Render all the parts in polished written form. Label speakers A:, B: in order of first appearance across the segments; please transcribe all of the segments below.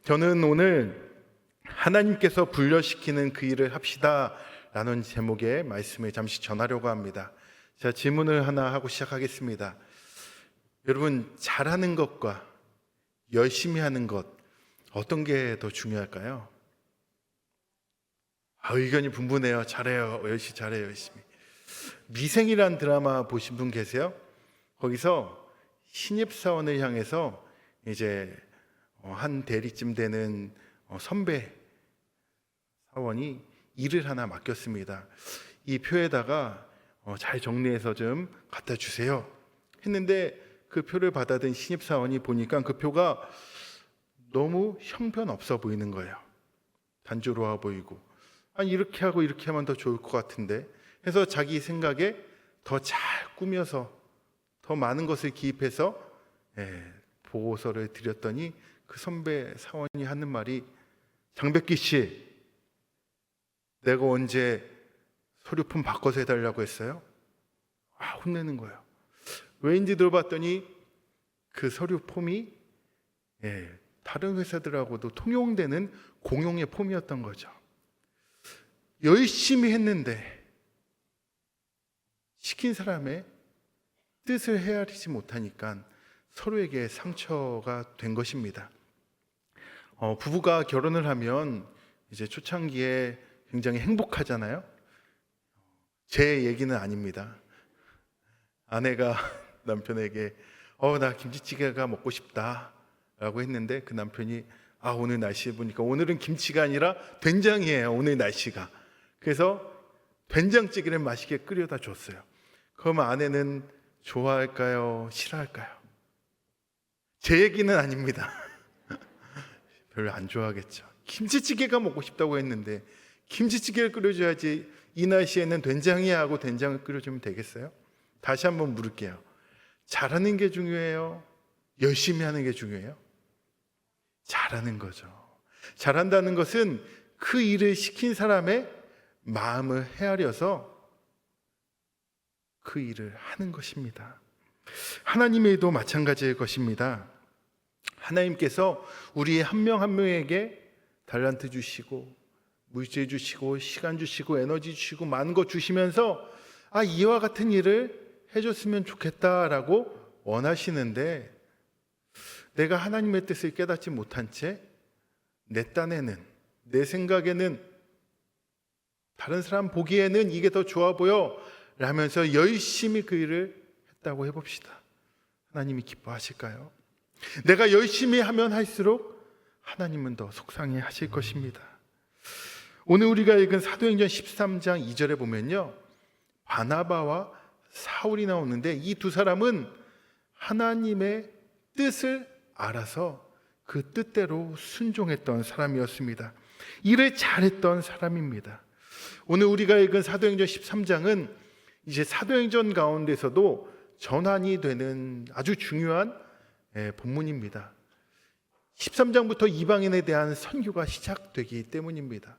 A: 저는 오늘 하나님께서 분열시키는 그 일을 합시다 라는 제목의 말씀을 잠시 전하려고 합니다. 자, 질문을 하나 하고 시작하겠습니다. 여러분, 잘하는 것과 열심히 하는 것, 어떤 게 더 중요할까요? 의견이 분분해요. 잘해요. 열심히 잘해요. 열심히. 미생이란 드라마 보신 분 계세요? 거기서 신입사원을 향해서 이제 한 대리쯤 되는 선배 사원이 일을 하나 맡겼습니다. 이 표에다가 잘 정리해서 좀 갖다 주세요 했는데, 그 표를 받아든 신입사원이 보니까 그 표가 너무 형편없어 보이는 거예요. 단조로워 보이고, 아니 이렇게 하고 이렇게 하면 더 좋을 것 같은데 해서 자기 생각에 더 잘 꾸며서 더 많은 것을 기입해서 보고서를 드렸더니 그 선배 사원이 하는 말이, 장백기 씨, 내가 언제 서류품 바꿔서 해달라고 했어요? 혼내는 거예요. 왜인지 들어봤더니 그 서류 폼이 다른 회사들하고도 통용되는 공용의 폼이었던 거죠. 열심히 했는데 시킨 사람의 뜻을 헤아리지 못하니까 서로에게 상처가 된 것입니다. 부부가 결혼을 하면 이제 초창기에 굉장히 행복하잖아요. 제 얘기는 아닙니다. 아내가 남편에게 나 김치찌개가 먹고 싶다 라고 했는데, 그 남편이 오늘 날씨 보니까 오늘은 김치가 아니라 된장이에요, 오늘 날씨가. 그래서 된장찌개를 맛있게 끓여다 줬어요. 그러면 아내는 좋아할까요? 싫어할까요? 제 얘기는 아닙니다. 별로 안 좋아하겠죠. 김치찌개가 먹고 싶다고 했는데 김치찌개를 끓여줘야지, 이 날씨에는 된장이야 하고 된장을 끓여주면 되겠어요? 다시 한번 물을게요. 잘하는 게 중요해요? 열심히 하는 게 중요해요? 잘하는 거죠. 잘한다는 것은 그 일을 시킨 사람의 마음을 헤아려서 그 일을 하는 것입니다. 하나님에도 마찬가지일 것입니다. 하나님께서 우리 한 명 한 명에게 달란트 주시고 물질 주시고 시간 주시고 에너지 주시고 많은 것 주시면서 이와 같은 일을 해줬으면 좋겠다라고 원하시는데, 내가 하나님의 뜻을 깨닫지 못한 채 내 딴에는, 내 생각에는, 다른 사람 보기에는 이게 더 좋아 보여 라면서 열심히 그 일을 했다고 해봅시다. 하나님이 기뻐하실까요? 내가 열심히 하면 할수록 하나님은 더 속상해 하실 것입니다. 오늘 우리가 읽은 사도행전 13장 2절에 보면요, 바나바와 사울이 나오는데, 이 두 사람은 하나님의 뜻을 알아서 그 뜻대로 순종했던 사람이었습니다. 일을 잘했던 사람입니다. 오늘 우리가 읽은 사도행전 13장은 이제 사도행전 가운데서도 전환이 되는 아주 중요한 본문입니다. 13장부터 이방인에 대한 선교가 시작되기 때문입니다.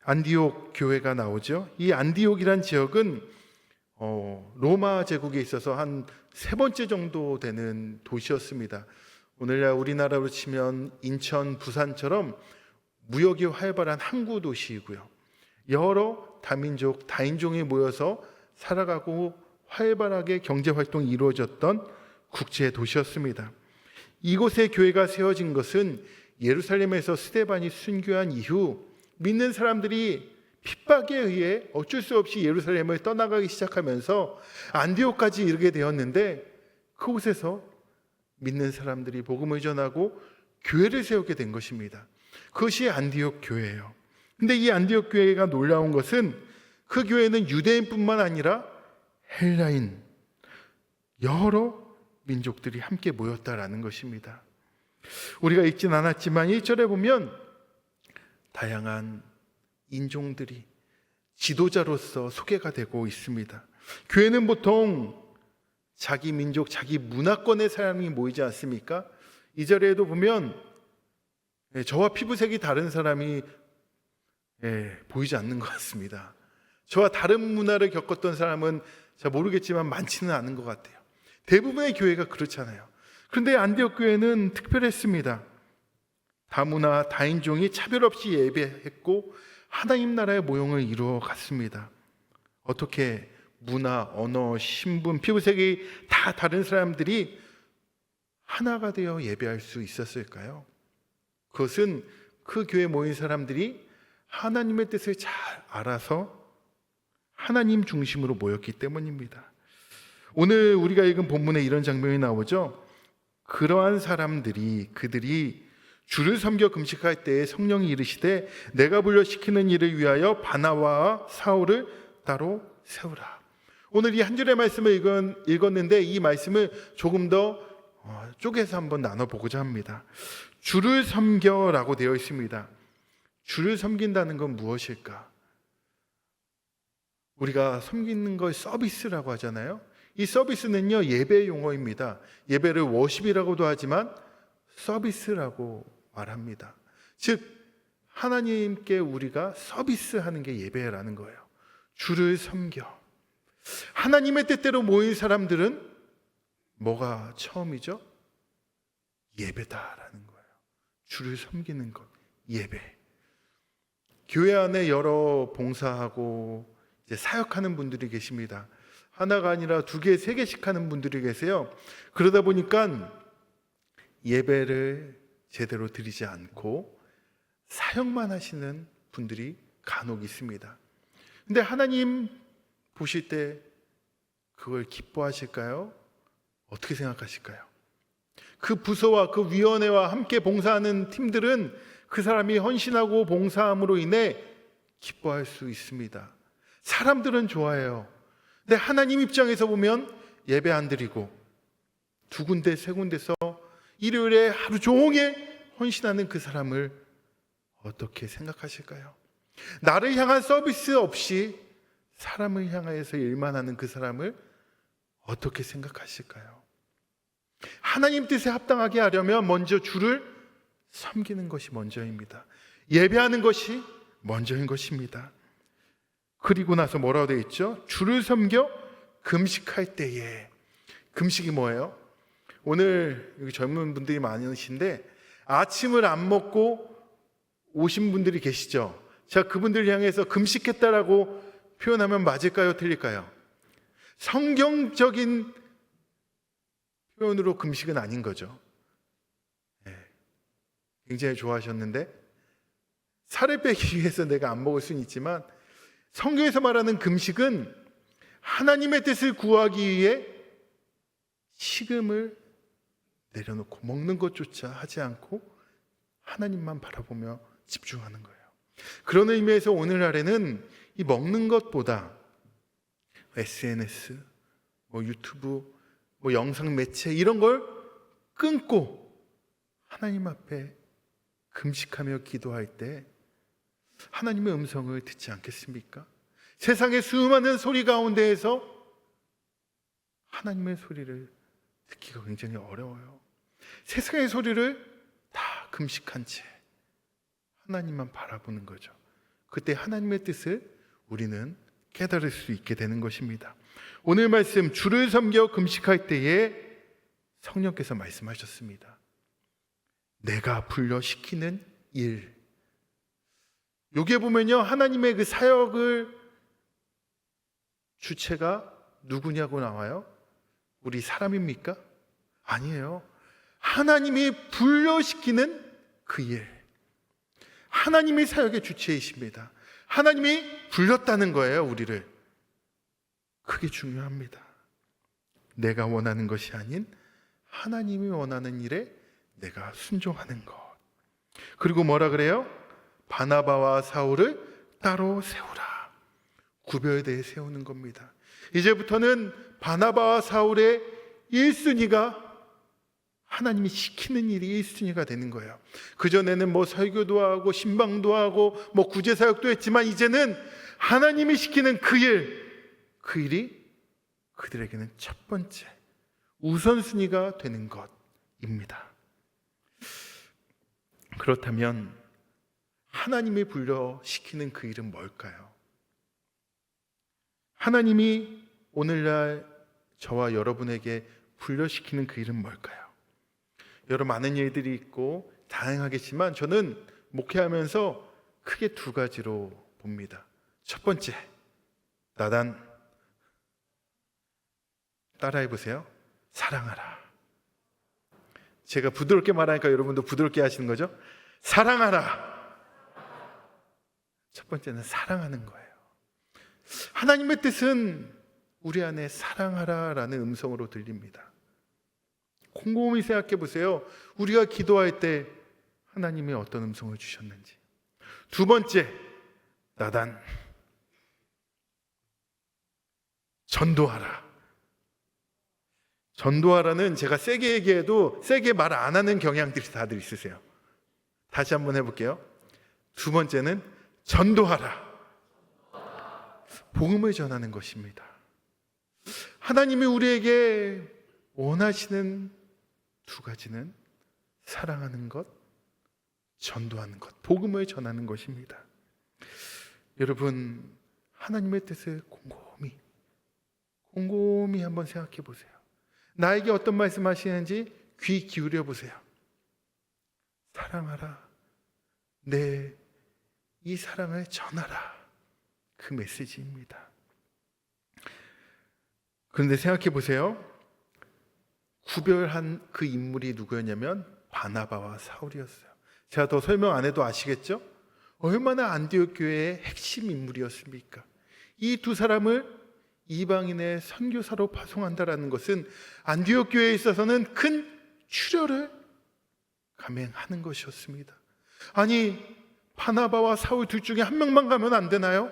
A: 안디옥 교회가 나오죠. 이 안디옥이란 지역은 로마 제국에 있어서 한 세 번째 정도 되는 도시였습니다. 오늘날 우리나라로 치면 인천, 부산처럼 무역이 활발한 항구 도시이고요, 여러 다민족, 다인종이 모여서 살아가고 활발하게 경제활동이 이루어졌던 국제 도시였습니다. 이곳에 교회가 세워진 것은 예루살렘에서 스데반이 순교한 이후 믿는 사람들이 핍박에 의해 어쩔 수 없이 예루살렘을 떠나가기 시작하면서 안디옥까지 이르게 되었는데, 그곳에서 믿는 사람들이 복음을 전하고 교회를 세우게 된 것입니다. 그것이 안디옥 교회예요. 근데 이 안디옥 교회가 놀라운 것은 그 교회는 유대인뿐만 아니라 헬라인, 여러 민족들이 함께 모였다라는 것입니다. 우리가 읽진 않았지만 1절에 보면 다양한 인종들이 지도자로서 소개가 되고 있습니다. 교회는 보통 자기 민족, 자기 문화권의 사람이 모이지 않습니까? 2절에도 보면 저와 피부색이 다른 사람이 보이지 않는 것 같습니다. 저와 다른 문화를 겪었던 사람은 잘 모르겠지만 많지는 않은 것 같아요. 대부분의 교회가 그렇잖아요. 그런데 안디옥 교회는 특별했습니다. 다문화, 다인종이 차별 없이 예배했고 하나님 나라의 모형을 이루어 갔습니다. 어떻게 문화, 언어, 신분, 피부색이 다 다른 사람들이 하나가 되어 예배할 수 있었을까요? 그것은 그 교회에 모인 사람들이 하나님의 뜻을 잘 알아서 하나님 중심으로 모였기 때문입니다. 오늘 우리가 읽은 본문에 이런 장면이 나오죠. 그러한 사람들이 그들이 주를 섬겨 금식할 때에 성령이 이르시되 내가 분류시키는 일을 위하여 바나바와 사울을 따로 세우라. 오늘 이 한 줄의 말씀을 읽었는데 이 말씀을 조금 더 쪼개서 한번 나눠보고자 합니다. 주를 섬겨라고 되어 있습니다. 주를 섬긴다는 건 무엇일까? 우리가 섬기는 걸 서비스라고 하잖아요. 이 서비스는요, 예배 용어입니다. 예배를 워십이라고도 하지만 서비스라고 말합니다. 즉 하나님께 우리가 서비스하는 게 예배라는 거예요. 주를 섬겨. 하나님의 뜻대로 모인 사람들은 뭐가 처음이죠? 예배다라는 거예요. 주를 섬기는 것, 예배. 교회 안에 여러 봉사하고 이제 사역하는 분들이 계십니다. 하나가 아니라 2개, 3개씩 하는 분들이 계세요. 그러다 보니까 예배를 제대로 드리지 않고 사역만 하시는 분들이 간혹 있습니다. 근데 하나님 보실 때 그걸 기뻐하실까요? 어떻게 생각하실까요? 그 부서와 그 위원회와 함께 봉사하는 팀들은 그 사람이 헌신하고 봉사함으로 인해 기뻐할 수 있습니다. 사람들은 좋아해요. 근데 하나님 입장에서 보면 예배 안 드리고 2군데, 3군데서 일요일에 하루 종일 헌신하는 그 사람을 어떻게 생각하실까요? 나를 향한 서비스 없이 사람을 향해서 일만 하는 그 사람을 어떻게 생각하실까요? 하나님 뜻에 합당하게 하려면 먼저 주를 섬기는 것이 먼저입니다. 예배하는 것이 먼저인 것입니다. 그리고 나서 뭐라고 되어 있죠? 주를 섬겨 금식할 때에. 금식이 뭐예요? 오늘 여기 젊은 분들이 많으신데 아침을 안 먹고 오신 분들이 계시죠? 자, 그분들 향해서 금식했다라고 표현하면 맞을까요? 틀릴까요? 성경적인 표현으로 금식은 아닌 거죠. 네. 굉장히 좋아하셨는데 살을 빼기 위해서 내가 안 먹을 수는 있지만 성경에서 말하는 금식은 하나님의 뜻을 구하기 위해 식음을 내려놓고 먹는 것조차 하지 않고 하나님만 바라보며 집중하는 거예요. 그런 의미에서 오늘날에는 이 먹는 것보다 SNS, 유튜브, 영상 매체 이런 걸 끊고 하나님 앞에 금식하며 기도할 때 하나님의 음성을 듣지 않겠습니까? 세상의 수많은 소리 가운데에서 하나님의 소리를 듣기가 굉장히 어려워요. 세상의 소리를 다 금식한 채 하나님만 바라보는 거죠. 그때 하나님의 뜻을 우리는 깨달을 수 있게 되는 것입니다. 오늘 말씀 주를 섬겨 금식할 때에 성령께서 말씀하셨습니다. 내가 불러시키는 일. 여기에 보면요, 하나님의 그 사역을 주체가 누구냐고 나와요? 우리 사람입니까? 아니에요. 하나님이 불러시키는 그 일. 하나님이 사역의 주체이십니다. 하나님이 불렀다는 거예요, 우리를. 그게 중요합니다. 내가 원하는 것이 아닌 하나님이 원하는 일에 내가 순종하는 것. 그리고 뭐라 그래요? 바나바와 사울을 따로 세우라. 구별되어 세우는 겁니다. 이제부터는 바나바와 사울의 1순위가 하나님이 시키는 일이 1순위가 되는 거예요. 그전에는 설교도 하고 신방도 하고 구제사역도 했지만 이제는 하나님이 시키는 그 일이 그들에게는 첫 번째 우선순위가 되는 것입니다. 그렇다면 하나님이 불러시키는 그 일은 뭘까요? 하나님이 오늘날 저와 여러분에게 불러시키는 그 일은 뭘까요? 여러 많은 일들이 있고 다양하겠지만 저는 목회하면서 크게 두 가지로 봅니다. 첫 번째, 나단, 따라해 보세요. 사랑하라. 제가 부드럽게 말하니까 여러분도 부드럽게 하시는 거죠? 사랑하라. 첫 번째는 사랑하는 거예요. 하나님의 뜻은 우리 안에 사랑하라라는 음성으로 들립니다. 곰곰이 생각해 보세요. 우리가 기도할 때 하나님이 어떤 음성을 주셨는지. 두 번째, 나단, 전도하라. 전도하라는 제가 세게 얘기해도 세게 말 안 하는 경향들이 다들 있으세요. 다시 한번 해볼게요. 두 번째는 전도하라. 복음을 전하는 것입니다. 하나님이 우리에게 원하시는 두 가지는 사랑하는 것, 전도하는 것, 복음을 전하는 것입니다. 여러분, 하나님의 뜻을 곰곰이 한번 생각해 보세요. 나에게 어떤 말씀 하시는지 귀 기울여 보세요. 사랑하라. 이 사랑을 전하라. 그 메시지입니다. 그런데 생각해 보세요. 구별한 그 인물이 누구였냐면 바나바와 사울이었어요. 제가 더 설명 안 해도 아시겠죠? 얼마나 안디옥 교회의 핵심 인물이었습니까? 이 두 사람을 이방인의 선교사로 파송한다라는 것은 안디옥 교회에 있어서는 큰 출혈을 감행하는 것이었습니다. 아니, 바나바와 사울 둘 중에 한 명만 가면 안 되나요?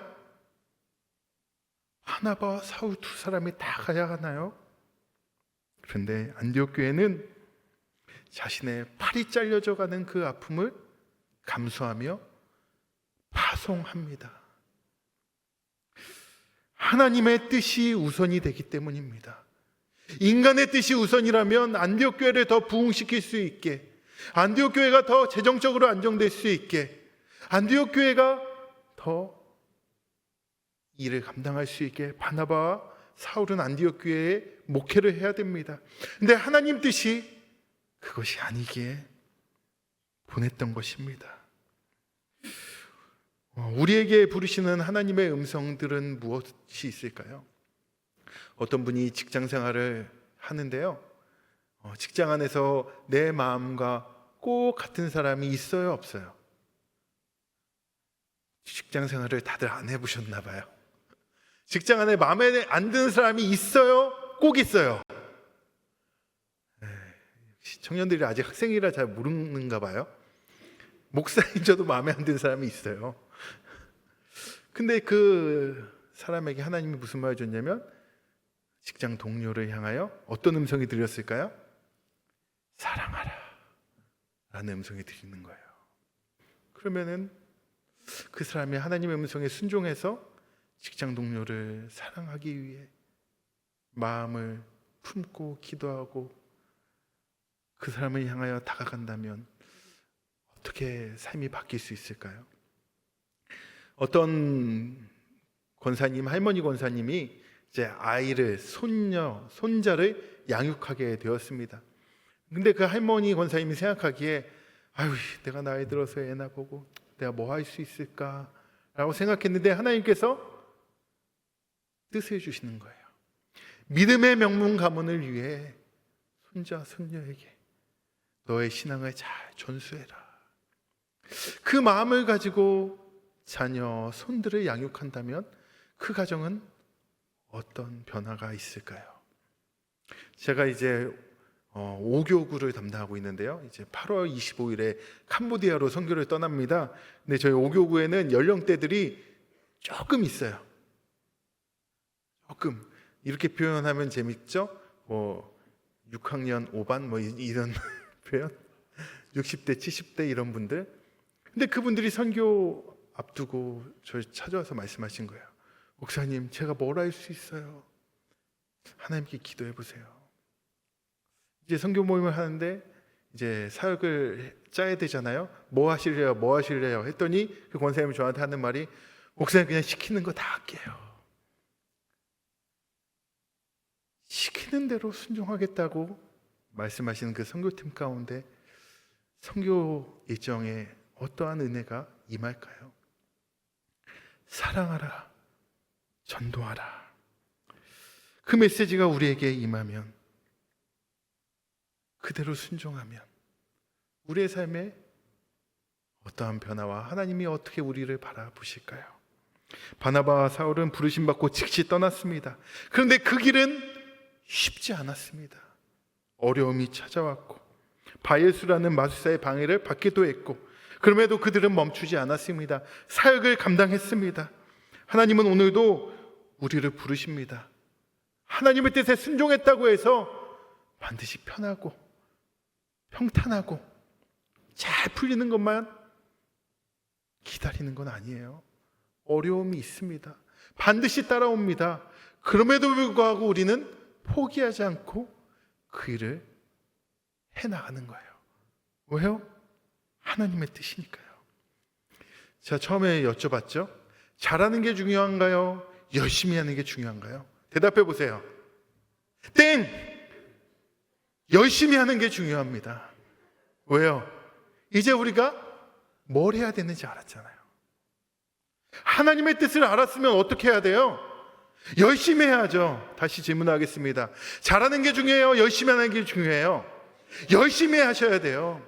A: 바나바와 사울 두 사람이 다 가야 하나요? 그런데 안디옥 교회는 자신의 팔이 잘려져 가는 그 아픔을 감수하며 파송합니다. 하나님의 뜻이 우선이 되기 때문입니다. 인간의 뜻이 우선이라면 안디옥 교회를 더 부흥시킬 수 있게, 안디옥 교회가 더 재정적으로 안정될 수 있게, 안디옥 교회가 더 일을 감당할 수 있게 바나바와 사울은 안디옥 교회에 목회를 해야 됩니다. 근데 하나님 뜻이 그것이 아니기에 보냈던 것입니다. 우리에게 부르시는 하나님의 음성들은 무엇이 있을까요? 어떤 분이 직장 생활을 하는데요, 직장 안에서 내 마음과 꼭 같은 사람이 있어요, 없어요? 직장 생활을 다들 안 해보셨나 봐요. 직장 안에 마음에 안 드는 사람이 있어요? 꼭 있어요? 청년들이 아직 학생이라 잘 모르는가 봐요. 목사인 저도 마음에 안 드는 사람이 있어요. 근데 그 사람에게 하나님이 무슨 말을 줬냐면 직장 동료를 향하여 어떤 음성이 들렸을까요? 사랑하라 라는 음성이 들리는 거예요. 그러면은 그 사람이 하나님의 음성에 순종해서 직장 동료를 사랑하기 위해 마음을 품고 기도하고 그 사람을 향하여 다가간다면 어떻게 삶이 바뀔 수 있을까요? 어떤 권사님, 할머니 권사님이 이제 아이를, 손자를 양육하게 되었습니다. 근데 그 할머니 권사님이 생각하기에 아유, 내가 나이 들어서 애나 보고 내가 뭐 할 수 있을까? 라고 생각했는데 하나님께서 뜻을 주시는 거예요. 믿음의 명문 가문을 위해 손자, 손녀에게 너의 신앙을 잘 전수해라. 그 마음을 가지고 자녀, 손들을 양육한다면 그 가정은 어떤 변화가 있을까요? 제가 이제 5교구를 담당하고 있는데요. 이제 8월 25일에 캄보디아로 선교를 떠납니다. 근데 저희 5교구에는 연령대들이 조금 있어요. 조금. 이렇게 표현하면 재밌죠? 6학년 5반 이런 표현? 60대, 70대 이런 분들. 근데 그분들이 선교 앞두고 저를 찾아와서 말씀하신 거예요. 목사님, 제가 뭘 할 수 있어요? 하나님께 기도해 보세요. 이제 선교 모임을 하는데 이제 사역을 짜야 되잖아요. 뭐 하실래요? 했더니 그 권사님이 저한테 하는 말이 목사님 그냥 시키는 거 다 할게요. 시키는 대로 순종하겠다고 말씀하시는 그 선교팀 가운데 선교 예정에 어떠한 은혜가 임할까요? 사랑하라, 전도하라. 그 메시지가 우리에게 임하면, 그대로 순종하면 우리의 삶에 어떠한 변화와 하나님이 어떻게 우리를 바라보실까요? 바나바와 사울은 부르심 받고 즉시 떠났습니다. 그런데 그 길은 쉽지 않았습니다. 어려움이 찾아왔고 바예수라는 마술사의 방해를 받기도 했고, 그럼에도 그들은 멈추지 않았습니다. 사역을 감당했습니다. 하나님은 오늘도 우리를 부르십니다. 하나님의 뜻에 순종했다고 해서 반드시 편하고 평탄하고 잘 풀리는 것만 기다리는 건 아니에요. 어려움이 있습니다. 반드시 따라옵니다. 그럼에도 불구하고 우리는 포기하지 않고 그 일을 해나가는 거예요. 왜요? 하나님의 뜻이니까요. 자, 처음에 여쭤봤죠. 잘하는 게 중요한가요? 열심히 하는 게 중요한가요? 대답해 보세요. 땡! 열심히 하는 게 중요합니다. 왜요? 이제 우리가 뭘 해야 되는지 알았잖아요. 하나님의 뜻을 알았으면 어떻게 해야 돼요? 열심히 해야죠. 다시 질문하겠습니다. 잘하는 게 중요해요? 열심히 하는 게 중요해요? 열심히 하셔야 돼요.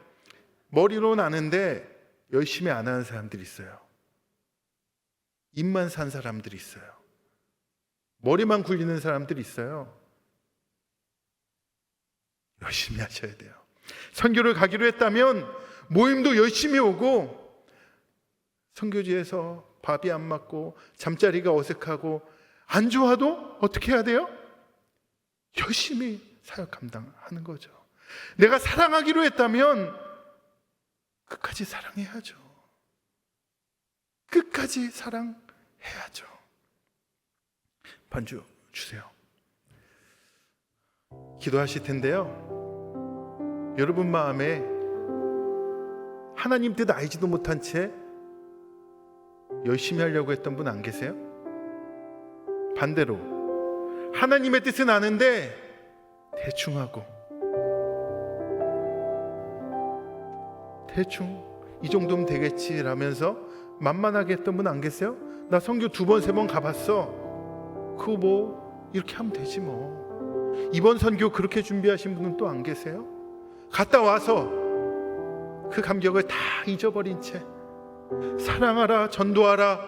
A: 머리로는 아는데 열심히 안 하는 사람들이 있어요. 입만 산 사람들이 있어요. 머리만 굴리는 사람들이 있어요. 열심히 하셔야 돼요. 선교를 가기로 했다면 모임도 열심히 오고, 선교지에서 밥이 안 맞고 잠자리가 어색하고 안 좋아도 어떻게 해야 돼요? 열심히 사역 감당하는 거죠. 내가 사랑하기로 했다면 끝까지 사랑해야죠. 끝까지 사랑해야죠. 반주 주세요. 기도하실 텐데요, 여러분 마음에 하나님 뜻 알지도 못한 채 열심히 하려고 했던 분 안 계세요? 반대로 하나님의 뜻은 아는데 대충 하고, 대충 이 정도면 되겠지 라면서 만만하게 했던 분 안 계세요? 나 선교 2번 3번 가봤어, 그거 뭐 이렇게 하면 되지 뭐. 이번 선교 그렇게 준비하신 분은 또 안 계세요? 갔다 와서 그 감격을 다 잊어버린 채 사랑하라, 전도하라,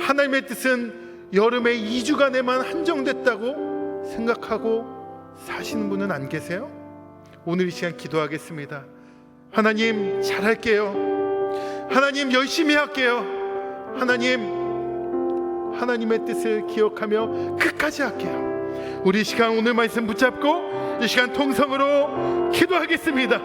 A: 하나님의 뜻은 여름에 2주간에만 한정됐다고 생각하고 사시는 분은 안 계세요? 오늘 이 시간 기도하겠습니다. 하나님, 잘할게요. 하나님, 열심히 할게요. 하나님, 하나님의 뜻을 기억하며 끝까지 할게요. 우리 이 시간 오늘 말씀 붙잡고 이 시간 통성으로 기도하겠습니다.